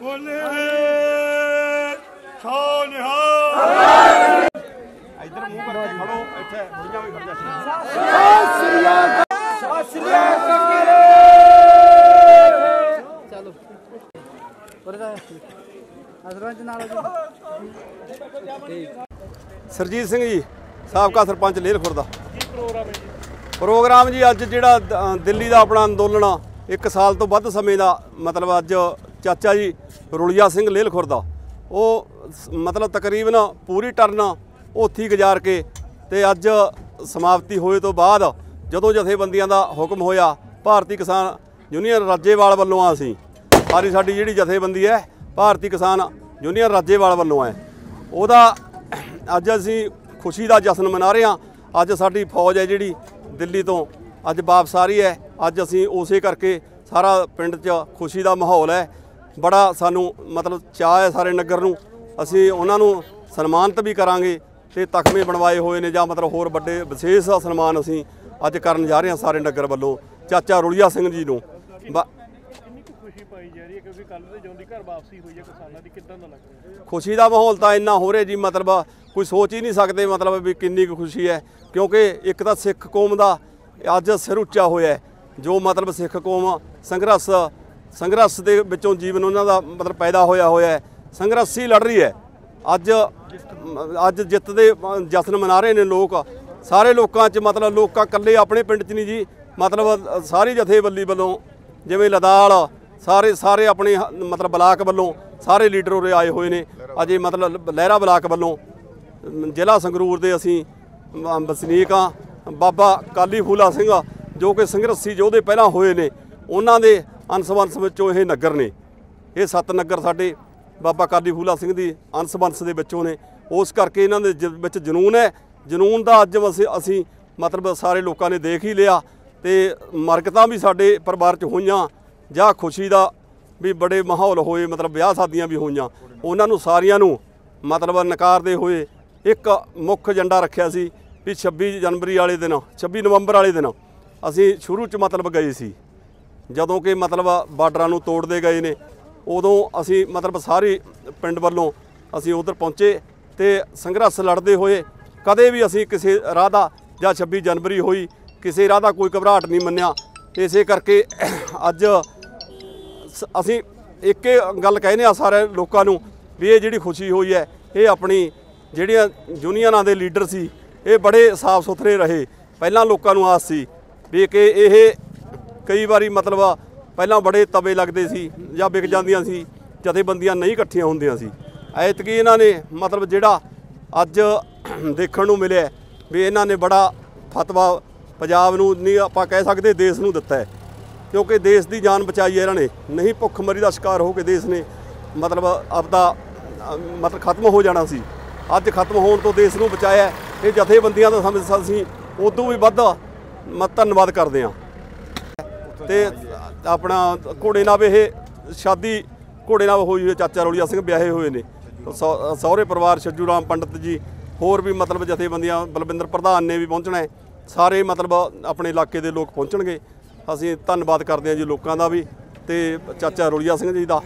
बोले सो निहाल इधर मुंह करके खड़ो ਇੱਥੇ ਬੁੜੀਆਂ ਵੀ ਖੜ ਜਾ ਚਲੋ ਸਰਪੰਚ ਨਾਲ ਸਰਜੀਤ ਸਿੰਘ ਜੀ ਸਾਬਕਾ ਸਰਪੰਚ ਲੇਲਖੁਰ ਦਾ ਪ੍ਰੋਗਰਾਮ ਜੀ ਅੱਜ ਜਿਹੜਾ ਦਿੱਲੀ ਦਾ ਆਪਣਾ ਅੰਦੋਲਨ 1 ਸਾਲ ਤੋਂ ਵੱਧ ਸਮੇਂ ਦਾ ਮਤਲਬ ਅੱਜ ਚਾਚਾ ਜੀ ਰੁਲੀਆ ਸਿੰਘ ਲੇਲਖੁਰ ਦਾ ਉਹ ਮਤਲਬ ਤਕਰੀਬਨ ਪੂਰੀ ਟਰਨ ਉੱਥੇ ਗੁਜ਼ਾਰ ਕੇ ਤੇ ਅੱਜ ਸਮਾਪਤੀ ਹੋਏ ਤੋਂ ਬਾਅਦ ਜਦੋਂ ਜਥੇਬੰਦੀਆਂ ਦਾ ਹੁਕਮ ਹੋਇਆ ਭਾਰਤੀ ਕਿਸਾਨ ਯੂਨੀਅਨ ਰਾਜੇਵਾਲ ਵੱਲੋਂ ਅਸੀਂ ਸਾਡੀ ਜਿਹੜੀ ਜਥੇਬੰਦੀ ਹੈ ਭਾਰਤੀ ਕਿਸਾਨ ਯੂਨੀਅਨ ਰਾਜੇਵਾਲ ਵੱਲੋਂ ਹੈ ਉਹਦਾ ਅੱਜ ਅਸੀਂ ਖੁਸ਼ੀ ਦਾ ਜਸ਼ਨ ਮਨਾ ਰਹੇ ਹਾਂ। ਅੱਜ ਸਾਡੀ ਫੌਜ ਹੈ ਜਿਹੜੀ ਦਿੱਲੀ ਤੋਂ ਅੱਜ ਵਾਪਸ ਆ ਰਹੀ ਹੈ। ਅੱਜ ਅਸੀਂ ਉਸੇ ਕਰਕੇ ਸਾਰਾ ਪਿੰਡ 'ਚ ਖੁਸ਼ੀ ਦਾ ਮਾਹੌਲ ਹੈ। ਬੜਾ ਸਾਨੂੰ ਮਤਲਬ ਚਾਅ ਹੈ ਸਾਰੇ ਨਗਰ ਨੂੰ। ਅਸੀਂ ਉਹਨਾਂ ਨੂੰ ਸਨਮਾਨਿਤ ਵੀ ਕਰਾਂਗੇ ਤੇ ਤਖਮੇ ਬਣਵਾਏ ਹੋਏ ਨੇ ਜਾਂ ਮਤਲਬ ਹੋਰ ਵੱਡੇ ਵਿਸ਼ੇਸ਼ ਸਨਮਾਨ ਅਸੀਂ ਅੱਜ ਕਰਨ ਜਾ ਰਹੇ ਹਾਂ ਸਾਰੇ ਨਗਰ ਵੱਲੋਂ ਚਾਚਾ ਰੁਲੀਆ ਸਿੰਘ ਜੀ ਨੂੰ। ਖੁਸ਼ੀ ਪਾਈ ਜਾ ਰਹੀ ਹੈ ਕਿਉਂਕਿ ਕੱਲ ਦੇ ਜਿਉਂ ਦੀ ਘਰ ਵਾਪਸੀ ਹੋਈ ਹੈ ਕਿਸਾਨਾਂ ਦੀ, ਕਿੱਦਾਂ ਦਾ ਲੱਗ ਰਿਹਾ? ਖੁਸ਼ੀ ਦਾ ਮਾਹੌਲ ਤਾਂ ਇੰਨਾ ਹੋ ਰਿਹਾ ਜੀ ਮਤਲਬ ਕੋਈ ਸੋਚ ਹੀ ਨਹੀਂ ਸਕਦੇ ਮਤਲਬ ਵੀ ਕਿੰਨੀ ਕੁ ਖੁਸ਼ੀ ਹੈ ਕਿਉਂਕਿ ਇੱਕ ਤਾਂ ਸਿੱਖ ਕੌਮ ਦਾ ਅੱਜ ਸਿਰ ਉੱਚਾ ਹੋਇਆ ਜੋ ਮਤਲਬ ਸਿੱਖ ਕੌਮ ਸੰਘਰਸ਼ ਦੇ ਵਿੱਚੋਂ ਜੀਵਨ ਉਹਨਾਂ ਦਾ ਮਤਲਬ ਪੈਦਾ ਹੋਇਆ ਹੈ। ਸੰਘਰਸ਼ ਹੀ ਲੜ ਰਹੀ ਹੈ। ਅੱਜ ਜਿੱਤ ਦੇ ਜਸ਼ਨ ਮਨਾ ਰਹੇ ਨੇ ਲੋਕ ਸਾਰੇ ਲੋਕਾਂ 'ਚ ਮਤਲਬ ਲੋਕਾਂ ਇਕੱਲੇ ਆਪਣੇ ਪਿੰਡ 'ਚ ਨਹੀਂ ਜੀ ਮਤਲਬ ਸਾਰੀ ਜਥੇਬੰਦੀ ਵੱਲੋਂ ਜਿਵੇਂ ਲਦਾਲ ਸਾਰੇ ਆਪਣੇ ਮਤਲਬ ਬਲਾਕ ਵੱਲੋਂ ਸਾਰੇ ਲੀਡਰ ਉਰੇ ਆਏ ਹੋਏ ਨੇ। ਅਜੇ ਮਤਲਬ ਲਹਿਰਾ ਬਲਾਕ ਵੱਲੋਂ ਜ਼ਿਲ੍ਹਾ ਸੰਗਰੂਰ ਦੇ ਅਸੀਂ ਵਸਨੀਕ ਹਾਂ। ਬਾਬਾ ਕਾਲੀ ਫੂਲਾ ਸਿੰਘ ਜੋ ਕਿ ਸੰਘਰਸ਼ੀ ਯੋਧੇ ਪਹਿਲਾਂ ਹੋਏ ਨੇ ਉਹਨਾਂ ਦੇ ਅੰਸ਼ ਵਿੱਚੋਂ ਇਹ ਨਗਰ ਨੇ। ਇਹ 7 ਨਗਰ ਸਾਡੇ ਬਾਬਾ ਕਾਲੀ ਫੂਲਾ ਸਿੰਘ ਦੀ ਅੰਸ਼ ਦੇ ਵਿੱਚੋਂ ਨੇ। ਉਸ ਕਰਕੇ ਇਹਨਾਂ ਦੇ ਵਿੱਚ ਜਨੂਨ ਹੈ। ਜਨੂਨ ਦਾ ਅੱਜ ਅਸੀਂ ਮਤਲਬ ਸਾਰੇ ਲੋਕਾਂ ਨੇ ਦੇਖ ਹੀ ਲਿਆ ਤੇ ਮਰਕਤਾਂ ਵੀ ਸਾਡੇ ਪਰਿਵਾਰ 'ਚ ਹੋਈਆਂ ਜਾਂ ਖੁਸ਼ੀ ਦਾ ਵੀ ਬੜੇ ਮਾਹੌਲ ਹੋਏ ਮਤਲਬ ਵਿਆਹ ਸ਼ਾਦੀਆਂ ਵੀ ਹੋਈਆਂ। ਉਹਨਾਂ ਨੂੰ ਸਾਰੀਆਂ ਨੂੰ ਮਤਲਬ ਨਕਾਰਦੇ ਹੋਏ ਇੱਕ ਮੁੱਖ ਏਜੰਡਾ ਰੱਖਿਆ ਸੀ ਵੀ 26 ਜਨਵਰੀ ਵਾਲੇ ਦਿਨ 26 ਨਵੰਬਰ ਵਾਲੇ ਦਿਨ ਅਸੀਂ ਸ਼ੁਰੂ 'ਚ ਮਤਲਬ ਗਏ ਸੀ ਜਦੋਂ ਕਿ ਮਤਲਬ ਬਾਰਡਰਾਂ ਨੂੰ ਤੋੜਦੇ ਗਏ ਨੇ ਉਦੋਂ ਅਸੀਂ ਮਤਲਬ ਸਾਰੇ ਪਿੰਡ ਵੱਲੋਂ ਅਸੀਂ ਉਧਰ ਪਹੁੰਚੇ ਤੇ ਸੰਘਰਸ਼ ਲੜਦੇ ਹੋਏ ਕਦੇ ਵੀ ਅਸੀਂ ਕਿਸੇ ਰਾਹ ਦਾ ਜਾਂ 26 ਜਨਵਰੀ ਹੋਈ ਕਿਸੇ ਰਾਹ ਦਾ ਕੋਈ ਘਬਰਾਹਟ ਨਹੀਂ ਮੰਨਿਆ। ਇਸੇ ਕਰਕੇ ਅੱਜ ਅਸੀਂ ਇੱਕ ਗੱਲ ਕਹਿੰਦੇ ਆ ਸਾਰੇ ਲੋਕਾਂ ਨੂੰ ਵੀ ਇਹ ਜਿਹੜੀ ਖੁਸ਼ੀ ਹੋਈ ਹੈ ਇਹ ਆਪਣੀ ਜਿਹੜੀਆਂ ਯੂਨੀਅਨਾਂ ਦੇ ਲੀਡਰ ਸੀ ਇਹ ਬੜੇ ਸਾਫ਼ ਸੁਥਰੇ ਰਹੇ। ਪਹਿਲਾਂ ਲੋਕਾਂ ਨੂੰ ਆਸ ਸੀ ਵੀ ਕਿ ਇਹ ਕਈ ਵਾਰੀ ਮਤਲਬ ਪਹਿਲਾਂ ਬੜੇ ਤਵੇ ਲੱਗਦੇ ਸੀ ਜਾਂ ਵਿਕ ਜਾਂਦੀਆਂ ਸੀ ਜਥੇਬੰਦੀਆਂ ਨਹੀਂ ਇਕੱਠੀਆਂ ਹੁੰਦੀਆਂ ਸੀ। ਐਤਕੀ ਇਹਨਾਂ ਨੇ ਮਤਲਬ ਜਿਹੜਾ ਅੱਜ ਦੇਖਣ ਨੂੰ ਮਿਲਿਆ ਵੀ ਇਹਨਾਂ ਨੇ ਬੜਾ ਫਤਵਾ ਪੰਜਾਬ ਨੂੰ ਨਹੀਂ ਆਪਾਂ ਕਹਿ ਸਕਦੇ ਦੇਸ਼ ਨੂੰ ਦਿੱਤਾ ਹੈ, ਕਿਉਂਕਿ ਦੇਸ਼ ਦੀ ਜਾਨ ਬਚਾਈ ਹੈ ਇਹਨਾਂ ਨੇ। ਨਹੀਂ ਭੁੱਖਮਰੀ ਦਾ ਸ਼ਿਕਾਰ ਹੋ ਕੇ ਦੇਸ਼ ਨੇ ਮਤਲਬ ਆਪਦਾ ਮਤਲਬ ਖਤਮ ਹੋ ਜਾਣਾ ਸੀ, ਅੱਜ ਖਤਮ ਹੋਣ ਤੋਂ ਦੇਸ਼ ਨੂੰ ਬਚਾਇਆ। ਇਹ ਜਥੇਬੰਦੀਆਂ ਦਾ ਅਸੀਂ ਉਦੋਂ ਵੀ ਵੱਧ ਧੰਨਵਾਦ ਕਰਦੇ ਹਾਂ। ਤੇ ਆਪਣਾ ਘੋੜੇ ਨਾਲ ਇਹ ਸ਼ਾਦੀ ਘੋੜੇ ਨਾਲ ਹੋਈ ਹੋਈ ਚਾਚਾ ਰੌਲੀਆ ਸਿੰਘ ਵਿਆਹੇ ਹੋਏ ਨੇ, ਸਹੁਰੇ ਪਰਿਵਾਰ ਛੱਜੂ ਰਾਮ ਪੰਡਤ ਜੀ, ਹੋਰ ਵੀ ਮਤਲਬ ਜਥੇਬੰਦੀਆਂ ਬਲਵਿੰਦਰ ਪ੍ਰਧਾਨ ਨੇ ਵੀ ਪਹੁੰਚਣਾ ਹੈ, ਸਾਰੇ ਮਤਲਬ ਆਪਣੇ ਇਲਾਕੇ ਦੇ ਲੋਕ ਪਹੁੰਚਣਗੇ। ਅਸੀਂ ਧੰਨਵਾਦ ਕਰਦੇ ਹਾਂ ਜੀ ਲੋਕਾਂ ਦਾ ਵੀ, ਤੇ ਚਾਚਾ ਰੌਲੀਆ ਸਿੰਘ ਜੀ ਦਾ,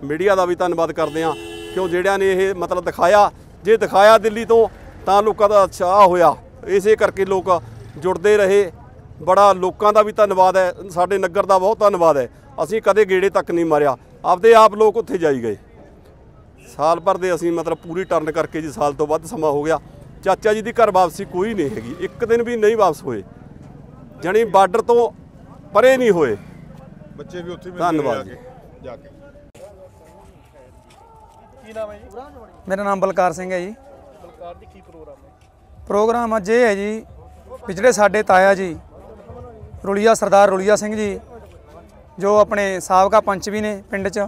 ਮੀਡੀਆ ਦਾ ਵੀ ਧੰਨਵਾਦ ਕਰਦੇ ਹਾਂ, ਕਿਉਂ ਜਿਹੜਿਆਂ ਨੇ ਇਹ ਮਤਲਬ ਦਿਖਾਇਆ। ਜੇ ਦਿਖਾਇਆ ਦਿੱਲੀ ਤੋਂ ਤਾਂ ਲੋਕਾਂ ਦਾ ਉਤਸ਼ਾਹ ਹੋਇਆ, ਇਸੇ ਕਰਕੇ ਲੋਕ ਜੁੜਦੇ ਰਹੇ। ਬੜਾ ਲੋਕਾਂ ਦਾ ਵੀ ਧੰਨਵਾਦ ਹੈ, ਸਾਡੇ ਨਗਰ ਦਾ ਬਹੁਤ ਧੰਨਵਾਦ ਹੈ। ਅਸੀਂ ਕਦੇ ਗੇੜੇ ਤੱਕ ਨਹੀਂ ਮਾਰਿਆ, ਆਪਦੇ ਆਪ ਲੋਕ ਉੱਥੇ ਜਾਈ ਗਏ। ਸਾਲ ਭਰ ਦੇ ਅਸੀਂ ਮਤਲਬ ਪੂਰੀ ਟਰਨ ਕਰਕੇ ਜੀ ਸਾਲ ਤੋਂ ਵੱਧ ਸਮਾਂ ਹੋ ਗਿਆ। ਚਾਚਾ ਜੀ ਦੀ ਘਰ ਵਾਪਸੀ ਕੋਈ ਨਹੀਂ ਹੈਗੀ, ਇੱਕ ਦਿਨ ਵੀ ਨਹੀਂ ਵਾਪਸ ਹੋਏ, ਜਾਣੀ ਬਾਰਡਰ ਤੋਂ ਪਰੇ ਨਹੀਂ ਹੋਏ। ਬੱਚੇ ਵੀ ਉੱਥੇ ਧੰਨਵਾਦ ਜੀ। ਜਾ ਕੇ मेरा नाम बलकार सिंह है जी। प्रोग्राम अज ये है जी भी ਜਿਹੜੇ ਸਾਡੇ ਤਾਇਆ ਜੀ ਰੁਲੀਆ ਸਰਦਾਰ ਰੁਲੀਆ ਸਿੰਘ ਜੀ ਜੋ ਆਪਣੇ ਸਾਬਕਾ ਪੰਚ ਵੀ ਨੇ ਪਿੰਡ 'ਚ,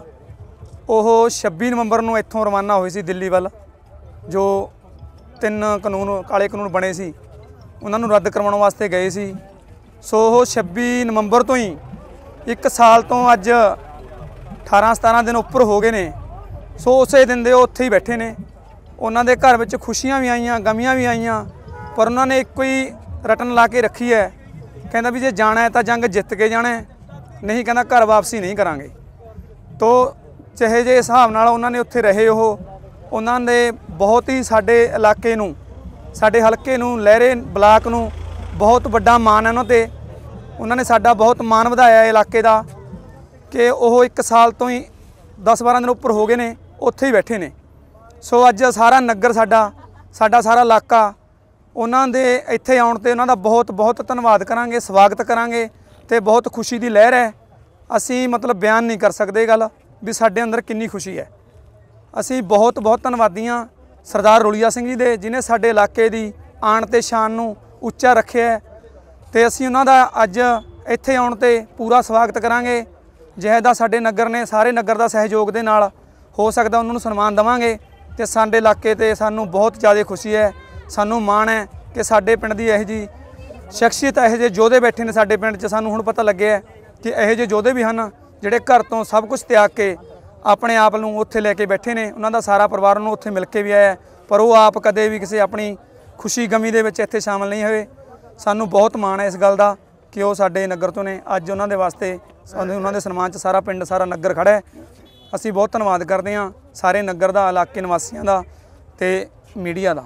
ਉਹ 26 ਨਵੰਬਰ ਨੂੰ ਇੱਥੋਂ ਰਵਾਨਾ ਹੋਏ ਸੀ ਦਿੱਲੀ ਵੱਲ। ਜੋ 3 ਕਾਨੂੰਨ ਕਾਲੇ ਕਾਨੂੰਨ ਬਣੇ ਸੀ ਉਹਨਾਂ ਨੂੰ ਰੱਦ ਕਰਵਾਉਣ ਵਾਸਤੇ ਗਏ ਸੀ। ਸੋ ਉਹ 26 ਨਵੰਬਰ ਤੋਂ ਹੀ 1 ਸਾਲ ਤੋਂ ਅੱਜ 18-17 ਦਿਨ ਉੱਪਰ ਹੋ ਗਏ ਨੇ। ਸੋ ਉਸੇ ਦਿਨ ਦੇ ਉਹ ਉੱਥੇ ਹੀ ਬੈਠੇ ਨੇ। ਉਹਨਾਂ ਦੇ ਘਰ ਵਿੱਚ ਖੁਸ਼ੀਆਂ ਵੀ ਆਈਆਂ, ਗਮੀਆਂ ਵੀ ਆਈਆਂ, ਪਰ ਉਹਨਾਂ ਨੇ ਇੱਕੋ ਹੀ ਰਟਨ ਲਾ ਕੇ ਰੱਖੀ ਹੈ, ਕਹਿੰਦਾ ਵੀ ਜੇ ਜਾਣਾ ਹੈ ਤਾਂ ਜੰਗ ਜਿੱਤ ਕੇ ਜਾਣਾ, ਨਹੀਂ ਕਹਿੰਦਾ ਘਰ ਵਾਪਸੀ ਨਹੀਂ ਕਰਾਂਗੇ। ਤੋ ਜਿਹੇ ਜਿਹੇ ਹਿਸਾਬ ਨਾਲ ਉਹਨਾਂ ਨੇ ਉੱਥੇ ਰਹੇ, ਉਹਨਾਂ ਦੇ ਬਹੁਤ ਹੀ ਸਾਡੇ ਇਲਾਕੇ ਨੂੰ, ਸਾਡੇ ਹਲਕੇ ਨੂੰ, ਲਹਿਰੇ ਬਲਾਕ ਨੂੰ ਬਹੁਤ ਵੱਡਾ ਮਾਣ ਹੈ ਉਹਨਾਂ 'ਤੇ। ਉਹਨਾਂ ਨੇ ਸਾਡਾ ਬਹੁਤ ਮਾਣ ਵਧਾਇਆ ਇਲਾਕੇ ਦਾ, ਕਿ ਉਹ 1 ਸਾਲ ਤੋਂ ਹੀ 10-12 ਦਿਨ ਉੱਪਰ ਹੋ ਗਏ ਨੇ ਉੱਥੇ ਹੀ ਬੈਠੇ ਨੇ। ਸੋ ਅੱਜ ਸਾਰਾ ਨਗਰ ਸਾਡਾ ਸਾਰਾ ਇਲਾਕਾ ਉਹਨਾਂ ਦੇ ਇੱਥੇ ਆਉਣ 'ਤੇ ਉਹਨਾਂ ਦਾ ਬਹੁਤ ਬਹੁਤ ਧੰਨਵਾਦ ਕਰਾਂਗੇ, ਸਵਾਗਤ ਕਰਾਂਗੇ, ਅਤੇ ਬਹੁਤ ਖੁਸ਼ੀ ਦੀ ਲਹਿਰ ਹੈ। ਅਸੀਂ ਮਤਲਬ ਬਿਆਨ ਨਹੀਂ ਕਰ ਸਕਦੇ ਗੱਲ ਵੀ ਸਾਡੇ ਅੰਦਰ ਕਿੰਨੀ ਖੁਸ਼ੀ ਹੈ। ਅਸੀਂ ਬਹੁਤ ਬਹੁਤ ਧੰਨਵਾਦੀ ਹਾਂ ਸਰਦਾਰ ਰੁਲੀਆ ਸਿੰਘ ਜੀ ਦੇ, ਜਿਨੇ ਸਾਡੇ ਇਲਾਕੇ ਦੀ ਆਣ ਤੇ ਸ਼ਾਨ ਨੂੰ ਉੱਚਾ ਰੱਖਿਆ ਹੈ, ਅਤੇ ਅਸੀਂ ਉਹਨਾਂ ਦਾ ਅੱਜ ਇੱਥੇ ਆਉਣ 'ਤੇ ਪੂਰਾ ਸਵਾਗਤ ਕਰਾਂਗੇ। ਜਿਹੇ ਦਾ ਸਾਡੇ ਨਗਰ ਨੇ ਸਾਰੇ ਨਗਰ ਦਾ ਸਹਿਯੋਗ ਦੇ ਨਾਲ ਹੋ ਸਕਦਾ ਉਹਨਾਂ ਨੂੰ ਸਨਮਾਨ ਦੇਵਾਂਗੇ। ਅਤੇ ਸਾਡੇ ਇਲਾਕੇ 'ਤੇ ਸਾਨੂੰ ਬਹੁਤ ਜ਼ਿਆਦਾ ਖੁਸ਼ੀ ਹੈ, ਸਾਨੂੰ ਮਾਣ ਹੈ ਕਿ ਸਾਡੇ ਪਿੰਡ ਦੀ ਇਹੋ ਜਿਹੀ ਸ਼ਖਸੀਅਤ, ਇਹੋ ਜਿਹੇ ਯੋਧੇ ਬੈਠੇ ਨੇ ਸਾਡੇ ਪਿੰਡ 'ਚ। ਸਾਨੂੰ ਹੁਣ ਪਤਾ ਲੱਗਿਆ ਕਿ ਇਹੋ ਜਿਹੇ ਯੋਧੇ ਵੀ ਹਨ ਜਿਹੜੇ ਘਰ ਤੋਂ ਸਭ ਕੁਝ ਤਿਆਗ ਕੇ ਆਪਣੇ ਆਪ ਨੂੰ ਉੱਥੇ ਲੈ ਕੇ ਬੈਠੇ ਨੇ। ਉਹਨਾਂ ਦਾ ਸਾਰਾ ਪਰਿਵਾਰ ਉਹਨੂੰ ਉੱਥੇ ਮਿਲ ਕੇ ਵੀ ਆਇਆ, ਪਰ ਉਹ ਆਪ ਕਦੇ ਵੀ ਕਿਸੇ ਆਪਣੀ ਖੁਸ਼ੀ ਗਮੀ ਦੇ ਵਿੱਚ ਇੱਥੇ ਸ਼ਾਮਲ ਨਹੀਂ ਹੋਏ। ਸਾਨੂੰ ਬਹੁਤ ਮਾਣ ਹੈ ਇਸ ਗੱਲ ਦਾ ਕਿ ਉਹ ਸਾਡੇ ਨਗਰ ਤੋਂ ਨੇ। ਅੱਜ ਉਹਨਾਂ ਦੇ ਵਾਸਤੇ ਉਹਨਾਂ ਦੇ ਸਨਮਾਨ 'ਚ ਸਾਰਾ ਪਿੰਡ, ਸਾਰਾ ਨਗਰ ਖੜ੍ਹਾ ਹੈ। ਅਸੀਂ ਬਹੁਤ ਧੰਨਵਾਦ ਕਰਦੇ ਹਾਂ ਸਾਰੇ ਨਗਰ ਦਾ, ਇਲਾਕੇ ਨਿਵਾਸੀਆਂ ਦਾ ਅਤੇ ਮੀਡੀਆ ਦਾ।